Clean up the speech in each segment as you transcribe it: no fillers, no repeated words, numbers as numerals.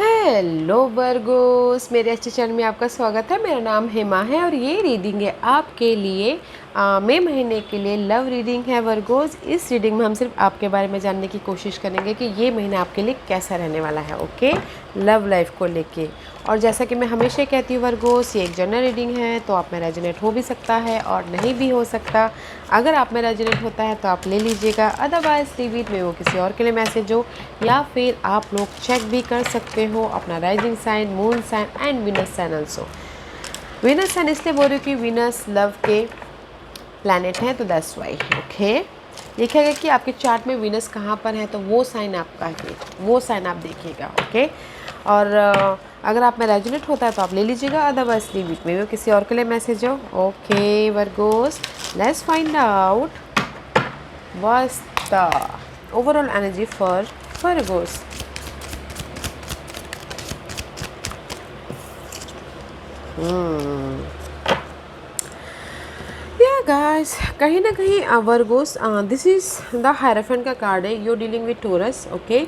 Hello Virgo's, मेरे अच्छे channel में आपका स्वागत है। मेरा नाम हेमा है और ये रीडिंग है आपके लिए मई महीने के लिए लव रीडिंग है वर्गोस। इस रीडिंग में हम सिर्फ आपके बारे में जानने की कोशिश करेंगे कि ये महीना आपके लिए कैसा रहने वाला है। ओके, लव लाइफ को लेके। और जैसा कि मैं हमेशा कहती हूँ वर्गोस, ये एक जनरल रीडिंग है, तो आप में रेजोनेट हो भी सकता है और नहीं भी हो सकता। अगर आप में रेजोनेट होता है तो आप ले लीजिएगा, अदरवाइज लीव इट में वो किसी और के लिए मैसेज हो, या फिर आप लोग चेक भी कर सकते हो अपना rising sign, moon sign and Venus sign also. Venus sign इसलिए बोल रही हूँ कि विनस लव के प्लैनेट है, तो दैट्स वाई। ओके, लिखा गया कि आपके चार्ट में विनस कहाँ पर है, तो वो साइन आपका है, वो साइन आप देखिएगा। ओके, और अगर आप में रेजोनेट होता है तो आप ले लीजिएगा, अदरवाइज लीव इट में वो किसी और के लिए मैसेज हो। Okay Virgos, let's find out what's the overall energy for Virgos. Guys, कहीं ना कहीं Virgos, this is the hierophant का कार्ड है। You dealing with Taurus, okay,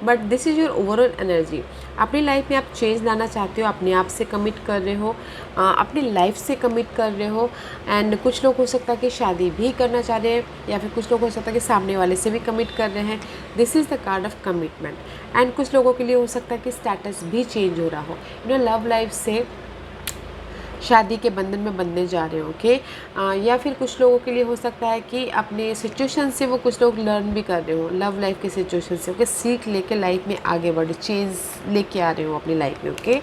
but this is your overall energy. अपनी लाइफ में आप change लाना चाहते हो, अपने आप से कमिट कर रहे हो, अपनी लाइफ से कमिट कर रहे हो। एंड कुछ लोग हो सकता है कि शादी भी करना चाह रहे हैं, या फिर कुछ लोग हो सकता है कि सामने वाले से भी कमिट कर रहे हैं। This is the card of commitment. And कुछ लोगों के लिए हो सकता है कि स्टेटस भी चेंज हो रहा हो, लव लाइफ से शादी के बंधन में बंधने जा रहे हो। ओके, या फिर कुछ लोगों के लिए हो सकता है कि अपने सिचुएशन से वो कुछ लोग लर्न भी कर रहे हो, लव लाइफ के सिचुएशन से। ओके, सीख लेके लाइफ में आगे बढ़े, चेंज लेके आ रहे हो अपनी लाइफ में। Okay,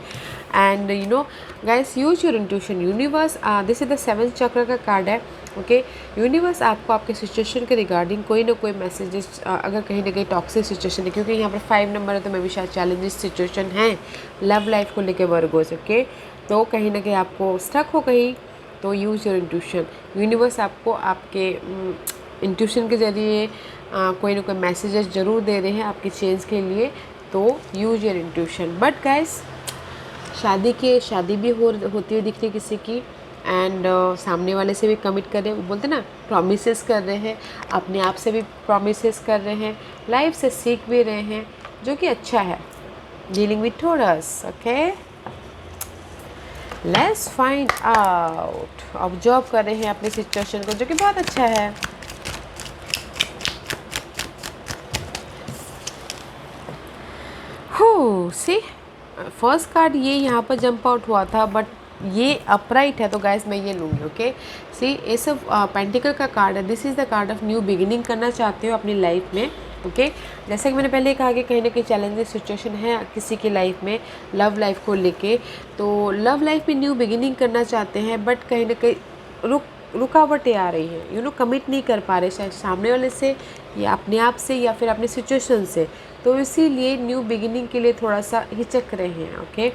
and you know guys, use your intuition. Universe, this is the 7th चक्र का कार्ड है। ओके, यूनिवर्स आपको आपके सिचुएशन के रिगार्डिंग कोई ना कोई मैसेजेस, अगर कहीं ना कहीं टॉक्सिक सिचुएशन है, क्योंकि यहाँ पर 5 नंबर है तो मैं भी शायद चैलेंजेस सिचुएशन है लव लाइफ को लेके वर्गोस। ओके, तो कहीं ना कहीं आपको स्टक हो कहीं, तो यूज़ योर इंट्यूशन। यूनिवर्स आपको आपके इंट्यूशन के ज़रिए कोई ना कोई मैसेजेस ज़रूर दे रहे हैं आपकी चेंज के लिए, तो use your intuition. But guys, शादी भी होती हुई दिख रही है किसी की, एंड सामने वाले से भी कमिट कर रहे हैं, बोलते ना प्रॉमिसेस कर रहे हैं, अपने आप से भी प्रॉमिसेस कर रहे हैं, लाइफ से सीख भी रहे हैं, जो कि अच्छा है। Dealing with taurus. Okay, let's find out. Observe कर रहे हैं अपनी सिचुएशन को, जो कि बहुत अच्छा है। हो सी, फर्स्ट कार्ड ये यहाँ पर जंप आउट हुआ था, बट ये अपराइट है, तो गाइस मैं ये लूँगी। ओके, सी, ये सब पेंटिकल का कार्ड है। This is the card of new beginning करना चाहते हो अपनी लाइफ में। ओके, जैसे कि मैंने पहले कहा कि कहीं ना कहीं चैलेंजिंग सिचुएशन है किसी की लाइफ में लव लाइफ को लेके, तो लव लाइफ में न्यू बिगिनिंग करना चाहते हैं, बट कहीं ना कहीं रुकावटें आ रही हैं, कमिट नहीं कर पा रहे, शायद सामने वाले से या अपने आप से या फिर अपनी सिचुएशन से, तो इसीलिए न्यू बिगिनिंग के लिए थोड़ा सा हिचक रहे हैं। Okay,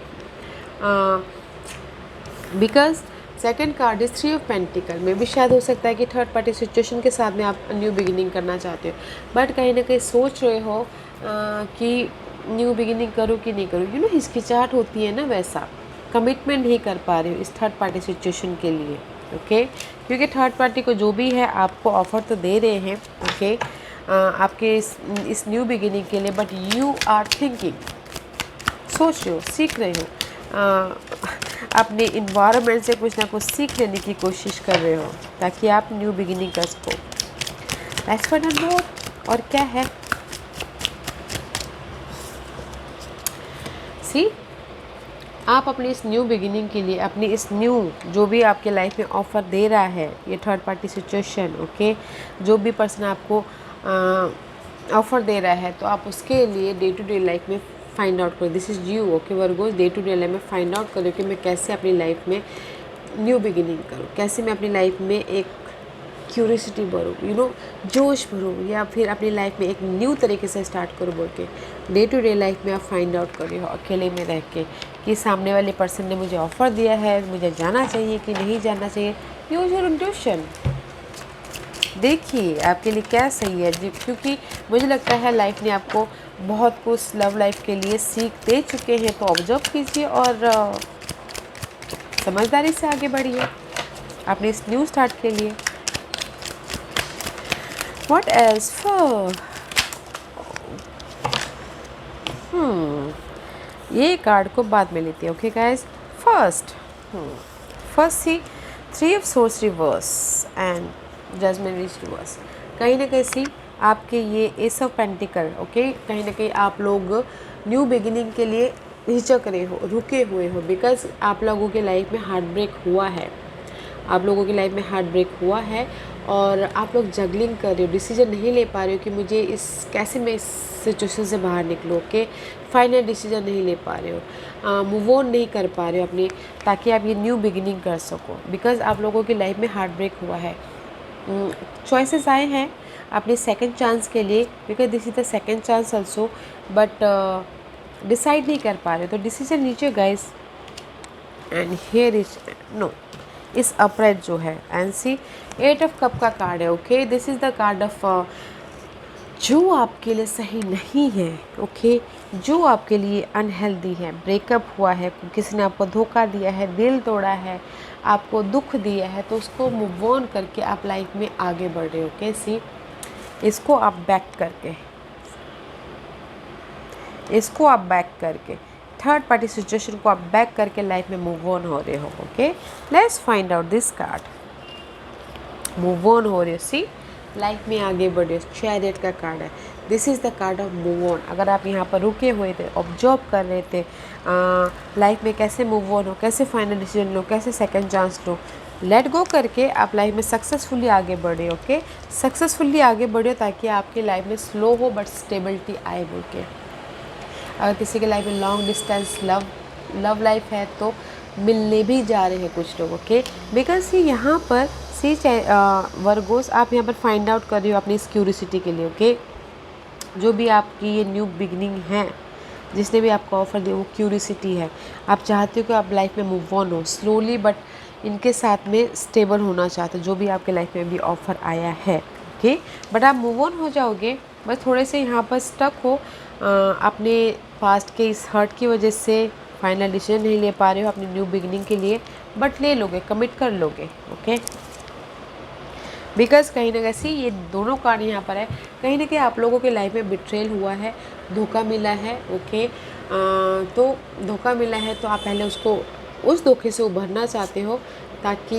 because second card is 3 of pentacle में भी शायद हो सकता है कि थर्ड पार्टी सिचुएशन के साथ में आप न्यू बिगिनिंग करना चाहते हो, बट कहीं ना कहीं सोच रहे हो कि न्यू बिगिनिंग करूँ कि नहीं करूँ। हिचकिचाहट होती है ना, वैसा कमिटमेंट नहीं कर पा रहे हो इस थर्ड पार्टी सिचुएशन के लिए। ओके, क्योंकि थर्ड पार्टी को जो भी है आपको ऑफर तो दे रहे हैं। ओके, आपके इस न्यू बिगिनिंग के लिए, बट यू आर थिंकिंग, सोच रहे हो, सीख रहे हो, अपने इन्वायरमेंट से कुछ ना कुछ सीख लेने की कोशिश कर रहे हो, ताकि आप न्यू बिगिनिंग कर सको। लेट्स फाइंड आउट मोर, और क्या है। सी, आप अपनी इस न्यू बिगिनिंग के लिए, अपनी इस न्यू जो भी आपके लाइफ में ऑफ़र दे रहा है ये थर्ड पार्टी सिचुएशन, ओके, जो भी पर्सन आपको ऑफ़र दे रहा है, तो आप उसके लिए डे टू डे लाइफ में फाइंड आउट करो। This is you. Okay Virgos, day to day life में फाइंड आउट करो कि मैं कैसे अपनी लाइफ में न्यू बिगिनिंग करूँ, कैसे मैं अपनी लाइफ में एक क्यूरियोसिटी भरूँ, जोश भरूँ, या फिर अपनी लाइफ में एक न्यू तरीके से स्टार्ट करूँ बोल के डे टू डे लाइफ में आप फाइंड आउट कर रहे हो अकेले में रह के, कि सामने वाले पर्सन ने मुझे ऑफ़र दिया है, मुझे जाना चाहिए कि नहीं जाना चाहिए। यूज योर इंट्यूशन, देखिए आपके लिए क्या सही है जी, क्योंकि मुझे लगता है लाइफ ने आपको बहुत कुछ लव लाइफ के लिए सीख दे चुके हैं, तो ऑब्जर्व कीजिए और समझदारी से आगे बढ़िए अपने इस न्यू स्टार्ट के लिए। What else for? ये कार्ड को बाद में लेते हैं। Okay guys, first see 3 of swords reversed and judgement is reversed. कहीं ना कहीं सी आपके ये एस ऑफ पेंटिकल, ओके, कहीं ना कहीं आप लोग न्यू बिगिनिंग के लिए हिचक रहे हो, रुके हुए हो, बिकॉज आप लोगों के लाइफ में हार्ट ब्रेक हुआ है, आप लोगों की लाइफ में हार्ट ब्रेक हुआ है और आप लोग जगलिंग कर रहे हो, डिसीजन नहीं ले पा रहे हो कि मुझे कैसे मैं इस सिचुएशन से बाहर निकलूँ। ओके, फाइनल डिसीजन नहीं ले पा रहे हो, मूव ऑन नहीं कर पा रहे हो अपनी, ताकि आप ये न्यू बिगिनिंग कर सको, बिकॉज आप लोगों की लाइफ में हार्ट ब्रेक हुआ है। चॉइसेस आए हैं अपने सेकंड चांस के लिए, because this is the second chance also, but decide नहीं कर पा रहे, तो डिसीजन लीजिए guys. And here is no, इस अपराइट जो है, एंड सी 8 ऑफ कप का कार्ड है। Okay, this is the card of जो आपके लिए सही नहीं है, ओके, जो आपके लिए अनहेल्दी है, ब्रेकअप हुआ है, किसी ने आपको धोखा दिया है, दिल तोड़ा है, आपको दुख दिया है, तो उसको मूव ऑन करके आप लाइफ में आगे बढ़ रहे हो। ओके, सी इसको आप बैक करके थर्ड पार्टी सिचुएशन को आप बैक करके लाइफ में मूव ऑन हो रहे हो। Okay, let's find out this card. Move on हो रहे हो, सी लाइफ में आगे बढ़े, चैरियट का कार्ड है। This is the card of move on. अगर आप यहाँ पर रुके हुए थे, ऑब्जर्व कर रहे थे लाइफ में कैसे मूव ऑन हो, कैसे फाइनल डिसीजन लो, कैसे सेकंड चांस लो, लेट गो करके आप लाइफ में सक्सेसफुली आगे बढ़े। ओके, सक्सेसफुली आगे बढ़े ताकि आपकी लाइफ में स्लो हो बट स्टेबिलिटी आए बोल के। अगर किसी के लाइफ में लॉन्ग डिस्टेंस लव लाइफ है तो मिलने भी जा रहे हैं कुछ लोग। ओके, बिकॉज यहाँ पर सी वर्गोस आप यहाँ पर फाइंड आउट कर रहे हो अपनी इस क्यूरियोसिटी के लिए। ओके, जो भी आपकी ये न्यू बिगनिंग है, जिसने भी आपको ऑफर दिया, वो क्यूरियोसिटी है। आप चाहते हो कि आप लाइफ में मूव ऑन हो स्लोली, बट इनके साथ में स्टेबल होना चाहते हो, जो भी आपके लाइफ में भी ऑफर आया है। ओके, बट आप मूव ऑन हो जाओगे, बस थोड़े से यहाँ पर स्टक हो अपने पास्ट के इस हर्ट की वजह से, फाइनल डिसीजन नहीं ले पा रहे हो अपनी न्यू बिगनिंग के लिए, बट ले लोगे, कमिट कर लोगे। ओके, बिकॉज कहीं ना कहीं ये दोनों कार्ड यहाँ पर है, कहीं ना कहीं आप लोगों के लाइफ में बिट्रेल हुआ है, धोखा मिला है। ओके, तो धोखा मिला है तो आप पहले उस धोखे से उभरना चाहते हो, ताकि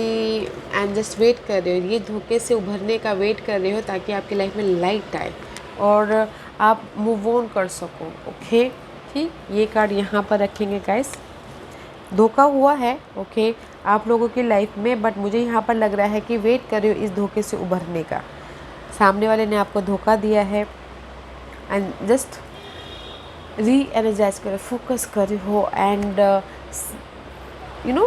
एंड जस्ट वेट कर रहे हो, ये धोखे से उभरने का वेट कर रहे हो ताकि आपकी लाइफ में लाइट आए और आप मूव ऑन कर सको। ओके, ठीक, ये कार्ड यहाँ पर रखेंगे गाइस। धोखा हुआ है ओके आप लोगों की लाइफ में, बट मुझे यहाँ पर लग रहा है कि वेट कर रहे हो इस धोखे से उभरने का। सामने वाले ने आपको धोखा दिया है एंड जस्ट री एनर्जाइज कर, फोकस कर रहे हो एंड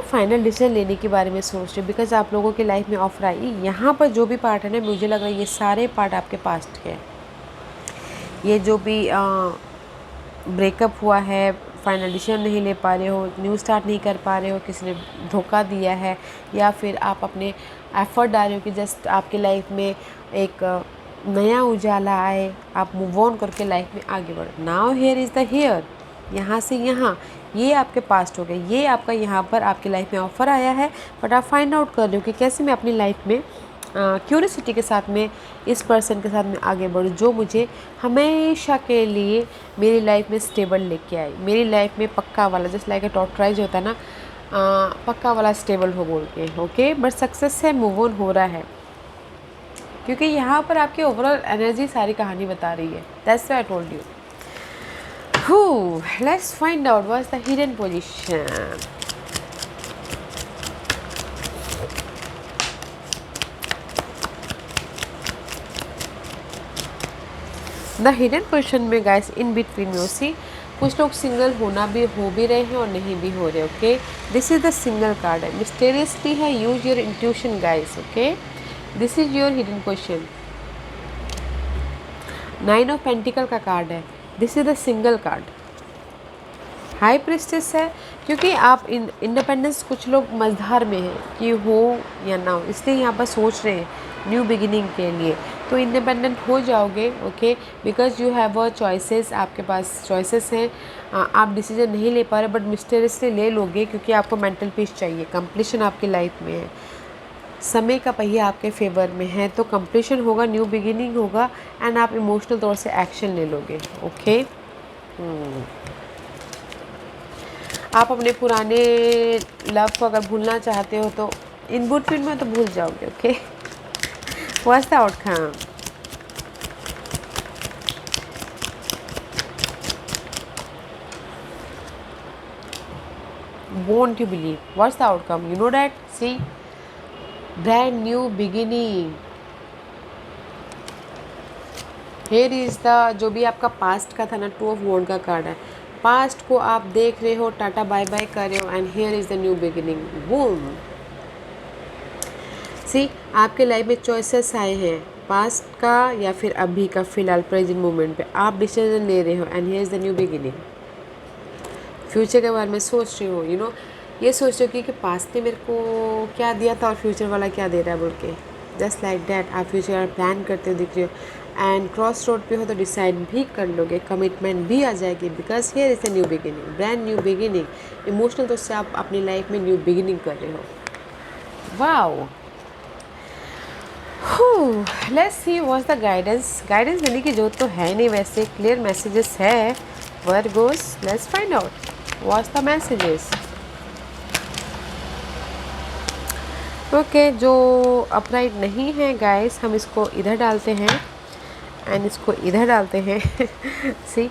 फाइनल डिसीजन लेने के बारे में सोच रहे हो, बिकॉज आप लोगों की लाइफ में ऑफर आई। यहाँ पर जो भी पार्ट है ना, मुझे लग रहा है ये सारे पार्ट आपके पास्ट के हैं। ये जो भी ब्रेकअप हुआ है, फाइनल डिसीजन नहीं ले पा रहे हो, न्यू स्टार्ट नहीं कर पा रहे हो, किसी ने धोखा दिया है, या फिर आप अपने एफर्ट डाल रहे हो कि जस्ट आपकी लाइफ में एक नया उजाला आए, आप मूव ऑन करके लाइफ में आगे बढ़ो। Now here is the here, यहाँ से यहाँ, ये आपके पास्ट हो गए, ये आपका यहाँ पर आपकी लाइफ में ऑफ़र आया है, बट आप फाइंड आउट कर रहे हो कि कैसे मैं अपनी लाइफ में क्यूरियोसिटी के साथ में इस पर्सन के साथ में आगे बढ़ूँ जो मुझे हमेशा के लिए मेरी लाइफ में स्टेबल लेके आए, मेरी लाइफ में पक्का वाला, जस्ट लाइक ए टॉर्टराइज होता है ना, पक्का वाला स्टेबल हो बोल के। ओके, बट सक्सेस से मूव ऑन हो रहा है, क्योंकि यहाँ पर आपकी ओवरऑल एनर्जी सारी कहानी बता रही है। That's why I told you. Let's find out what's the hidden position. The hidden position में गाइस इन बिटवीन में सी कुछ लोग सिंगल हो भी रहे हैं और नहीं भी हो रहे। Okay, this is the single card है, मिस्टेरियसली है, use your intuition guys. Okay, this is your hidden position. 9 of pentacle का कार्ड है, this is the single card. High priestess है, क्योंकि आप इंडिपेंडेंस कुछ लोग मझधार में हैं कि हो या ना हो, इसलिए यहाँ पर सोच रहे हैं न्यू बिगिनिंग के लिए, तो इंडिपेंडेंट हो जाओगे। Okay, because you have a choices, आपके पास चॉइसेस हैं, आप डिसीजन नहीं ले पा रहे बट मिस्टेरियसली ले लोगे, क्योंकि आपको मेंटल पीस चाहिए, कंप्लीशन आपकी लाइफ में है, समय का पहिया आपके फेवर में है, तो कंप्लीशन होगा, न्यू बिगिनिंग होगा एंड आप इमोशनल तौर से एक्शन ले लोगे। ओके, आप अपने पुराने लव को अगर भूलना चाहते हो तो इन बिटवीन में तो भूल जाओगे. Okay, what's the outcome? Won't you believe? What's the outcome? You know that? See, brand new beginning. Here is the जो भी आपका पास्ट का था ना, 2 ऑफ वॉन्ड का कार्ड है. पास्ट को आप देख रहे हो, टाटा बाय बाय कर रहे हो, and here is the new beginning. Boom. See, आपके लाइफ में चॉइसेस आए हैं, पास्ट का या फिर अभी का, फिलहाल प्रेजेंट मोमेंट पे आप डिसीजन ले रहे हो, and here is the new beginning. Future के बारे में सोच रहे हो, यू नो, ये सोच रहे हो कि पास्ट ने मेरे को क्या दिया था और फ्यूचर वाला क्या दे रहा है बोल के. जस्ट लाइक डैट आप फ्यूचर वाला प्लान करते हो, दिख रहे हो, एंड क्रॉस रोड पे हो तो डिसाइड भी कर लोगे, कमिटमेंट भी आ जाएगी, because here is a new beginning, brand new beginning. Emotional तो उससे आप अपनी लाइफ में न्यू बिगिनिंग कर रहे हो. Wow. Let's see what's the guidance. Guidance देने की जरूरत तो है नहीं, वैसे क्लियर मैसेजेस है. Virgo's, let's find out what's the messages. Okay, जो अपराइट नहीं है गाइस, हम इसको इधर डालते हैं एंड इसको इधर डालते हैं. सी,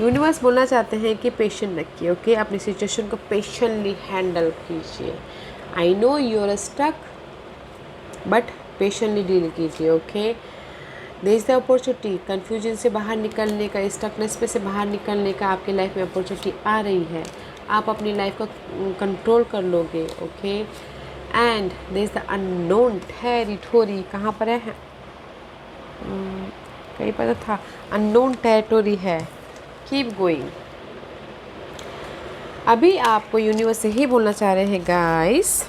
यूनिवर्स बोलना चाहते हैं कि पेशेंट रखिए. ओके, अपनी सिचुएशन को पेशेंटली हैंडल कीजिए. I know you are stuck, but patiently deal कीजिए. Okay, there is the opportunity. Confusion से बाहर निकलने का, स्टकनेस पे से बाहर निकलने का आपकी लाइफ में अपॉर्चुनिटी आ रही है. आप अपनी लाइफ को कंट्रोल कर लोगे. Okay, and there is the unknown territory. कहाँ पर है? कहीं पर था. अननोन टेरिटोरी है. Keep going. अभी आपको यूनिवर्स यही बोलना चाह रहे हैं गाइस,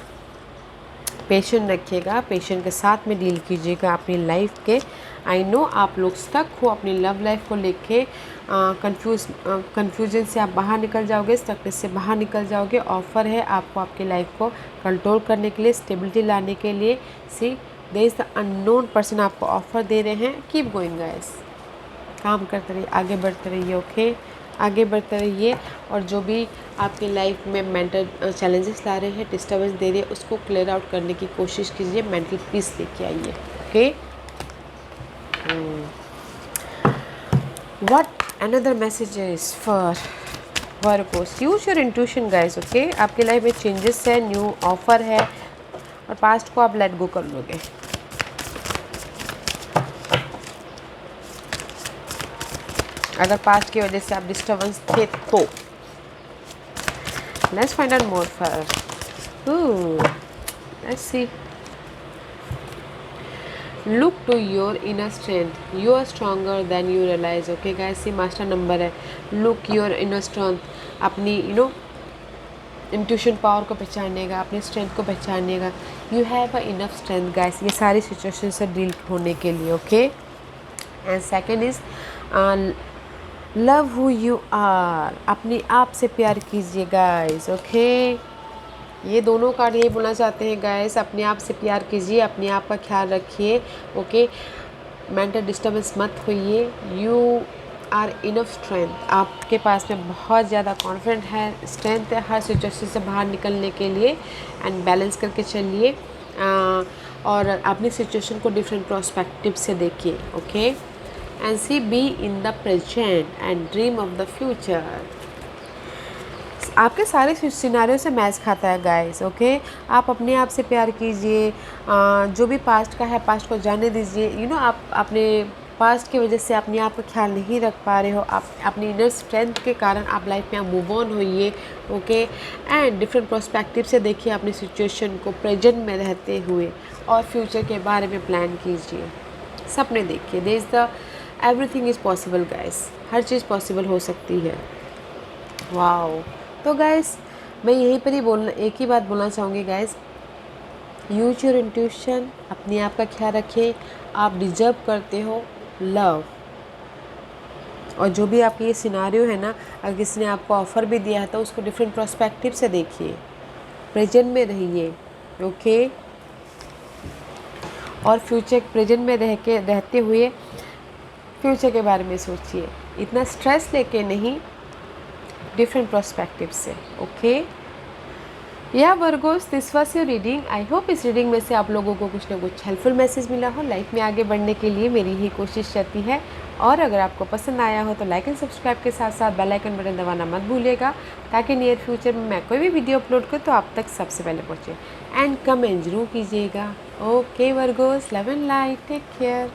पेशेंट रखिएगा, पेशेंट के साथ में डील कीजिएगा अपनी लाइफ के. आई नो आप लोग स्टक हो अपनी लव लाइफ को लेके, कन्फ्यूजन से आप बाहर निकल जाओगे, स्टकनेस से बाहर निकल जाओगे. ऑफ़र है आपको आपकी लाइफ को कंट्रोल करने के लिए, स्टेबिलिटी लाने के लिए. See, there is the unknown person आपको ऑफ़र दे रहे हैं. कीप गोइंग गाइस, काम करते रहिए, आगे बढ़ते रहिए. ओके, आगे बढ़ते रहिए. और जो भी आपकी लाइफ में मेंटल चैलेंजेस ला रहे हैं, डिस्टर्बेंस दे रहे हैं, उसको क्लियर आउट करने की कोशिश कीजिए. मेंटल पीस लेके आइए. Okay, what another messages for Virgo's? Use your intuition guys. Okay, आपकी लाइफ में चेंजेस है, न्यू ऑफर है, और पास्ट को आप लेट गो कर लोगे. अगर पास्ट की वजह से आप डिस्टर्बेंस थे तो. Let's find out more for. Let's see. Look to your inner strength. You are stronger than you realise. Okay guys, ये मास्टर नंबर है. Look your inner strength. अपनी इंट्यूशन पावर को पहचानिएगा, अपनी स्ट्रेंथ को पहचानिएगा. You have a enough strength guys, ये सारी सिचुएशन से डील होने के लिए. Okay, and second is love who you are. अपने आप से प्यार कीजिए गाइस. ओके, ये दोनों कार्ड यही बोलना चाहते हैं गाइस, अपने आप से प्यार कीजिए, अपने आप का ख्याल रखिए. ओके, मेंटल डिस्टर्बेंस मत होइए. You are enough strength. आपके पास में बहुत ज़्यादा कॉन्फिडेंट है, स्ट्रेंथ है हर सिचुएशन से बाहर निकलने के लिए. एंड बैलेंस करके चलिए, और अपनी सिचुएशन को डिफरेंट प्रोस्पेक्टिव से देखिए. Okay, and see, be in the present and dream of the future. आपके सारे सिनारियों से मैच खाता है गाइस. ओके, आप अपने आप से प्यार कीजिए. जो भी पास्ट का है, पास्ट को जाने दीजिए. आप अपने पास्ट की वजह से अपने आप का ख्याल नहीं रख पा रहे हो, आप अपनी इनर स्ट्रेंथ के कारण आप लाइफ में मूव ऑन होइए. ओके, एंड डिफरेंट पर्सपेक्टिव से देखिए अपनी सिचुएशन को प्रेजेंट में रहते हुए, और फ्यूचर के बारे में प्लान कीजिए, सपने देखिए. There is the everything is possible guys. हर चीज़ पॉसिबल हो सकती है. वाओ. तो गाइस, मैं यहीं पर ही एक ही बात बोलना चाहूँगी गाइस, यूज योर इंट्यूशन. अपने आप का ख्याल रखिए. आप डिजर्व करते हो लव. और जो भी आपकी ये सिनारियो है ना, अगर किसी ने आपको ऑफ़र भी दिया है तो उसको डिफरेंट पर्सपेक्टिव से देखिए, प्रेजेंट में रहिए. ओके, और फ्यूचर प्रेजेंट में रहते हुए फ्यूचर के बारे में सोचिए. इतना स्ट्रेस लेके नहीं, डिफरेंट पर्सपेक्टिव से। ओके, या Virgo's, this was your reading. I hope इस रीडिंग में से आप लोगों को कुछ ना कुछ हेल्पफुल मैसेज मिला हो। लाइफ में आगे बढ़ने के लिए मेरी ही कोशिश रहती है। और अगर आपको पसंद आया हो तो लाइक एंड सब्सक्राइब के साथ साथ बेल आइकन बटन दबाना मत भूलिएगा, ताकि नियर फ्यूचर में मैं कोई भी वीडियो अपलोड करूँ तो आप तक सबसे पहले पहुँचे। एंड कमेंट जरूर कीजिएगा। Okay Virgos, love and light, take care.